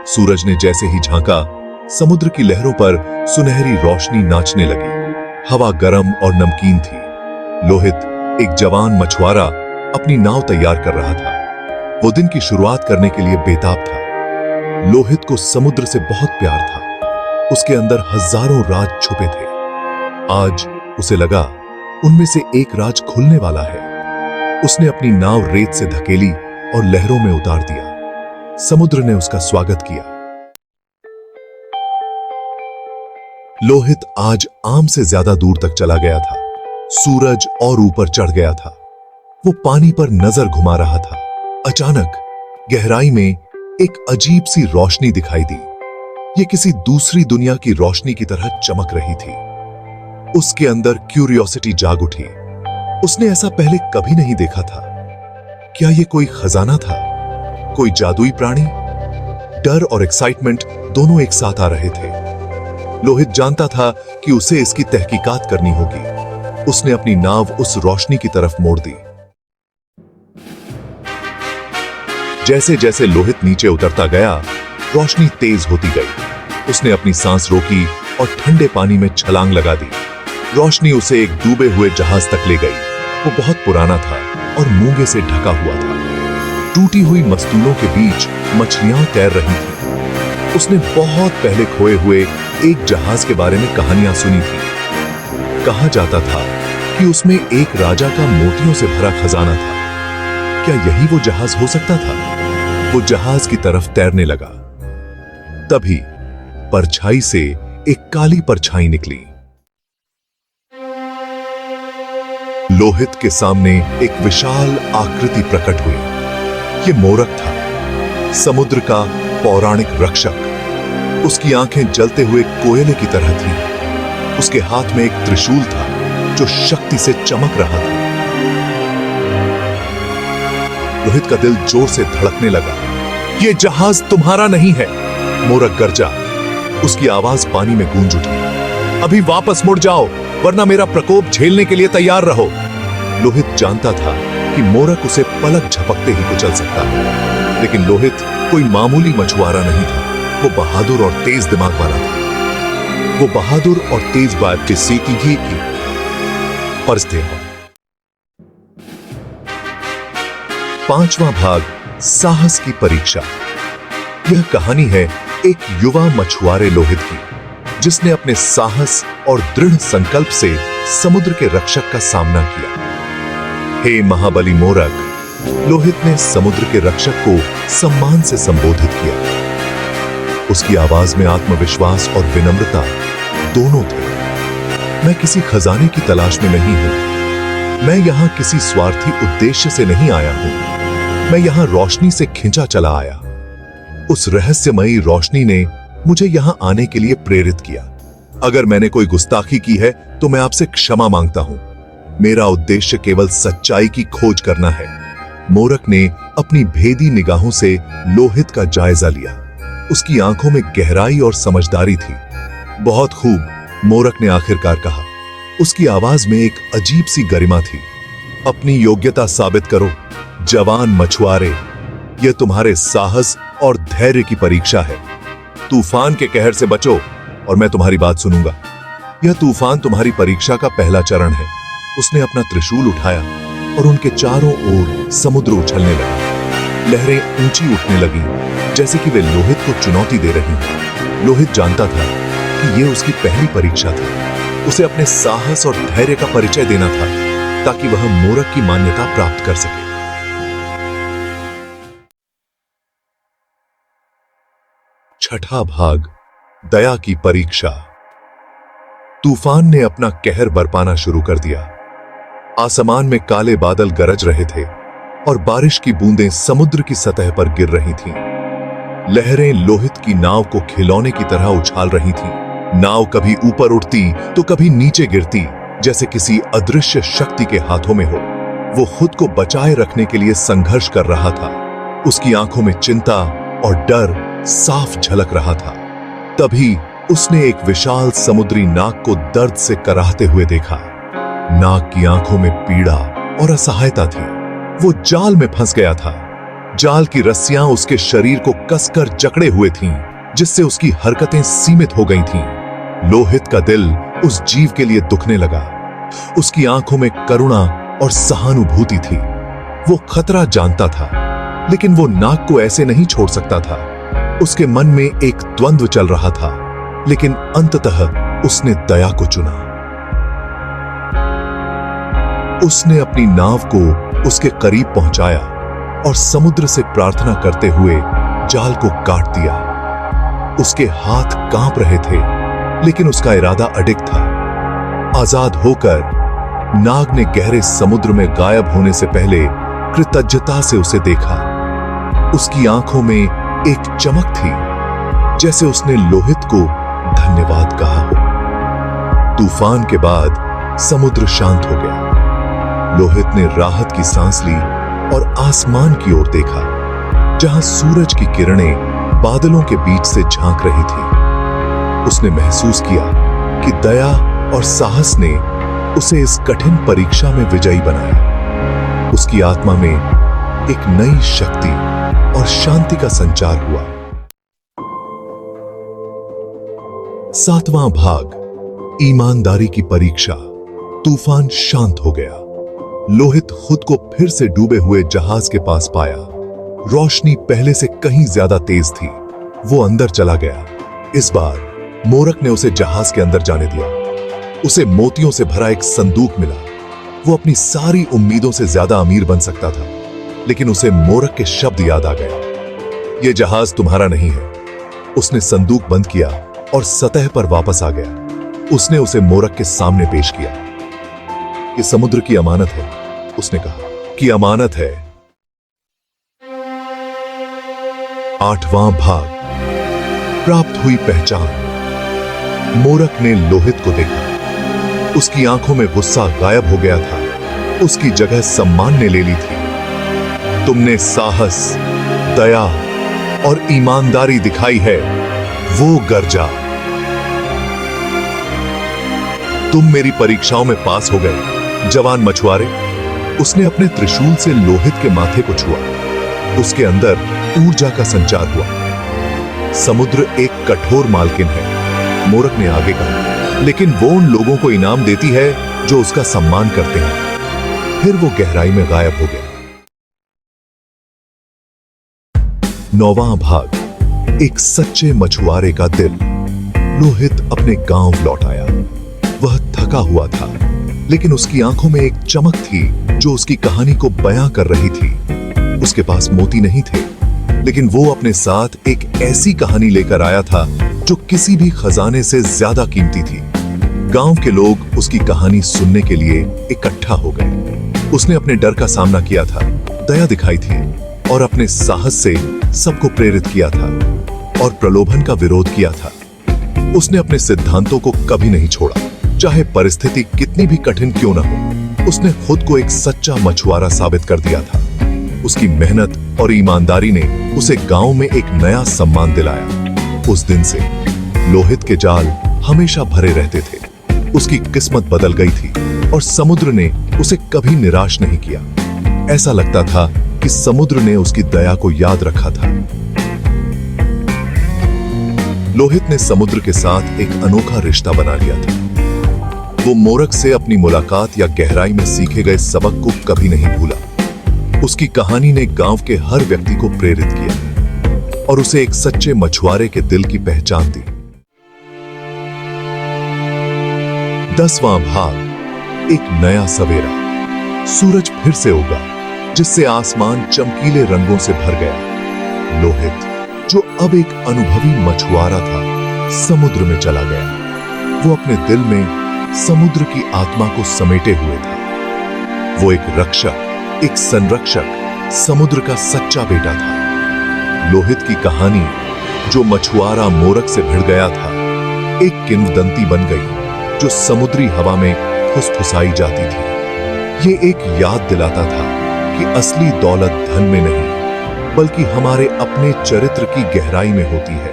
सूरज ने जैसे ही झांका, समुद्र की लहरों पर सुनहरी रोशनी नाचने लगी। हवा गर्म और नमकीन थी। लोहित, एक जवान मछुआरा, अपनी नाव तैयार कर रहा था। वो दिन की शुरुआत करने के लिए बेताब था। लोहित को समुद्र से बहुत प्यार था। उसके अंदर हजारों राज छुपे थे। आज उसे लगा उनमें से एक राज खुलने वाला है। उसने अपनी नाव रेत से धकेली और लहरों में उतार दिया। समुद्र ने उसका स्वागत किया। लोहित आज आम से ज्यादा दूर तक चला गया था। सूरज और ऊपर चढ़ गया था। वो पानी पर नजर घुमा रहा था। अचानक गहराई में एक अजीब सी रोशनी दिखाई दी। ये किसी दूसरी दुनिया की रोशनी की तरह चमक रही थी। उसके अंदर क्यूरियोसिटी जाग उठी। उसने ऐसा पहले कभी नहीं देखा था। क्या ये कोई खजाना था? कोई जादुई प्राणी? डर और एक्साइटमेंट दोनों एक साथ आ रहे थे। लोहित जानता था कि उसे इसकी तहकीकात करनी होगी। उसने अपनी नाव उस रोशनी की तरफ मोड़ दी। जैसे जैसे लोहित नीचे उतरता गया, रोशनी तेज होती गई। उसने अपनी सांस रोकी और ठंडे पानी में छलांग लगा दी। रोशनी उसे एक डूबे हुए जहाज तक ले गई। वो बहुत पुराना था और मूंगे से ढका हुआ था। टूटी हुई मस्तूलों के बीच मछलियां तैर रही थीं। उसने बहुत पहले खोए हुए एक जहाज के बारे में कहानियां सुनी थी। कहा जाता था कि उसमें एक राजा का मोतियों से भरा खजाना था। क्या यही वो जहाज हो सकता था? वो जहाज की तरफ तैरने लगा। तभी परछाई से एक काली परछाई निकली। लोहित के सामने एक विशाल आकृति प्रकट हुई। ये मोरक था, समुद्र का पौराणिक रक्षक। उसकी आंखें जलते हुए कोयले की तरह थीं। उसके हाथ में एक त्रिशूल था जो शक्ति से चमक रहा था। लोहित का दिल जोर से धड़कने लगा। ये जहाज तुम्हारा नहीं है, मोरक गरजा। उसकी आवाज पानी में गूंज उठी। अभी वापस मुड़ जाओ, वरना मेरा प्रकोप झेलने के लिए तैयार रहो। लोहित जानता था कि मोरक उसे पलक झपकते ही कुचल सकता है, लेकिन लोहित कोई मामूली मछुआरा नहीं था। वो बहादुर और तेज दिमाग वाला था। वो बहादुर और तेज बात के सीटी ही की फर्ज थे। 5वां भाग, साहस की परीक्षा। यह कहानी है एक युवा मछुआरे लोहित की, जिसने अपने साहस और दृढ़ संकल्प से समुद्र के रक्षक का सामना किया। हे महाबली मोरक, लोहित ने समुद्र के रक्षक को सम्मान से संबोधित किया। उसकी आवाज में आत्मविश्वास और विनम्रता दोनों थे। मैं किसी खजाने की तलाश में नहीं हूं। मैं यहां किसी स्वार्थी उद्देश्य से नहीं आया हूं। मैं यहां रोशनी से खिंचा चला आया। उस रहस्यमयी रोशनी ने मुझे यहां आने के लिए प्रेरित किया। अगर मैंने कोई गुस्ताखी की है तो मैं आपसे क्षमा मांगता हूं। मेरा उद्देश्य केवल सच्चाई की खोज करना है। मोरक ने अपनी भेदी निगाहों से लोहित का जायजा लिया। उसकी आंखों में गहराई और समझदारी थी। बहुत खूब, मोरक ने आखिरकार कहा। उसकी आवाज में एक अजीब सी गरिमा थी। अपनी योग्यता साबित करो, जवान मछुआरे। यह तुम्हारे साहस और धैर्य की परीक्षा है। तूफान के कहर से बचो और मैं तुम्हारी बात सुनूंगा। यह तूफान तुम्हारी परीक्षा का पहला चरण है। उसने अपना त्रिशूल उठाया और उनके चारों ओर समुद्र उछलने लगा। लहरें ऊंची उठने लगी, जैसे कि वे लोहित को चुनौती दे रही हैं। लोहित जानता था कि यह उसकी पहली परीक्षा थी। उसे अपने साहस और धैर्य का परिचय देना था, ताकि वह मोरक की मान्यता प्राप्त कर सके। छठा भाग, दया की परीक्षा। तूफान ने अपना कहर बरपाना शुरू कर दिया। आसमान में काले बादल गरज रहे थे और बारिश की बूंदें समुद्र की सतह पर गिर रही थीं। लहरें लोहित की नाव को खिलौने की तरह उछाल रही थीं। नाव कभी ऊपर उठती तो कभी नीचे गिरती, जैसे किसी अदृश्य शक्ति के हाथों में हो। वो खुद को बचाए रखने के लिए संघर्ष कर रहा था। उसकी आंखों में चिंता और डर साफ झलक रहा था। तभी उसने एक विशाल समुद्री नाग को दर्द से कराहते हुए देखा। नाग की आंखों में पीड़ा और असहायता थी। वो जाल में फंस गया था। जाल की रस्सियां उसके शरीर को कसकर जकड़े हुए थीं, जिससे उसकी हरकतें सीमित हो गई थीं। लोहित का दिल उस जीव के लिए दुखने लगा। उसकी आंखों में करुणा और सहानुभूति थी। वो खतरा जानता था, लेकिन वो नाग को ऐसे नहीं छोड़ सकता था। उसके मन में एक द्वंद्व चल रहा था, लेकिन अंततः उसने दया को चुना। उसने अपनी नाव को उसके करीब पहुंचाया और समुद्र से प्रार्थना करते हुए जाल को काट दिया। उसके हाथ कांप रहे थे, लेकिन उसका इरादा अडिग था। आजाद होकर नाग ने गहरे समुद्र में गायब होने से पहले कृतज्ञता से उसे देखा। उसकी आंखों में एक चमक थी, जैसे उसने लोहित को धन्यवाद कहा हो। तूफान के बाद समुद्र शांत हो गया। लोहित ने राहत की सांस ली और आसमान की ओर देखा, जहां सूरज की किरणें बादलों के बीच से झांक रही थी। उसने महसूस किया कि दया और साहस ने उसे इस कठिन परीक्षा में विजयी बनाया। उसकी आत्मा में एक नई शक्ति और शांति का संचार हुआ। 7वां भाग, ईमानदारी की परीक्षा। तूफान शांत हो गया। लोहित खुद को फिर से डूबे हुए जहाज के पास पाया। रोशनी पहले से कहीं ज्यादा तेज थी। वो अंदर चला गया। इस बार मोरक ने उसे जहाज के अंदर जाने दिया। उसे मोतियों से भरा एक संदूक मिला। वो अपनी सारी उम्मीदों से ज्यादा अमीर बन सकता था, लेकिन उसे मोरक के शब्द याद आ गए। यह जहाज तुम्हारा नहीं है। उसने संदूक बंद किया और सतह पर वापस आ गया। उसने उसे मोरक के सामने पेश किया। यह समुद्र की अमानत है, उसने कहा, कि अमानत है। 8वां भाग, प्राप्त हुई पहचान। मोरक ने लोहित को देखा। उसकी आंखों में गुस्सा गायब हो गया था। उसकी जगह सम्मान ने ले ली थी। तुमने साहस, दया और ईमानदारी दिखाई है, वो गरजा। तुम मेरी परीक्षाओं में पास हो गए, जवान मछुआरे। उसने अपने त्रिशूल से लोहित के माथे को छुआ। उसके अंदर ऊर्जा का संचार हुआ। समुद्र एक कठोर मालकिन है, मोरक ने आगे कहा, लेकिन वो उन लोगों को इनाम देती है जो उसका सम्मान करते हैं। फिर वो गहराई में गायब हो गया। 9वां भाग, एक सच्चे मछुआरे का दिल। लोहित अपने गांव लौट आया। वह थका हुआ था, लेकिन उसकी आंखों में एक चमक थी जो उसकी कहानी को बयां कर रही थी। उसके पास मोती नहीं थे, लेकिन वो अपने साथ एक ऐसी कहानी लेकर आया था जो किसी भी खजाने से ज्यादा कीमती थी। गांव के लोग उसकी कहानी सुनने के लिए इकट्ठा हो गए। उसने अपने डर का सामना किया था, दया दिखाई थी और अपने साहस से सबको प्रेरित किया था और प्रलोभन का विरोध किया था। उसने अपने सिद्धांतों को कभी नहीं छोड़ा, चाहे परिस्थिति कितनी भी कठिन क्यों न हो। उसने खुद को एक सच्चा मछुआरा साबित कर दिया था। उसकी मेहनत और ईमानदारी ने उसे गांव में एक नया सम्मान दिलाया। उस दिन से लोहित के जाल हमेशा भरे रहते थे। उसकी किस्मत बदल गई थी और समुद्र ने उसे कभी निराश नहीं किया। ऐसा लगता था कि समुद्र ने उसकी दया को याद रखा था। लोहित ने समुद्र के साथ एक अनोखा रिश्ता बना लिया था। वो मोरक से अपनी मुलाकात या गहराई में सीखे गए सबक को कभी नहीं भूला। उसकी कहानी ने गांव के हर व्यक्ति को प्रेरित किया और उसे एक सच्चे मछुआरे के दिल की पहचान दी। 10वां भाग, एक नया सवेरा। सूरज फिर से उगा, जिससे आसमान चमकीले रंगों से भर गया। लोहित, जो अब एक अनुभवी मछुआरा था, समुद्र में चला गया। वो अपने दिल में समुद्र की आत्मा को समेटे हुए था। वो एक रक्षक, एक संरक्षक, समुद्र का सच्चा बेटा था। लोहित की कहानी, जो मछुआरा मोरक से भिड़ गया था, एक किंवदंती बन गई जो समुद्री हवा में फुसफुसाई जाती थी। ये एक याद दिलाता था कि असली दौलत धन में नहीं, बल्कि हमारे अपने चरित्र की गहराई में होती है।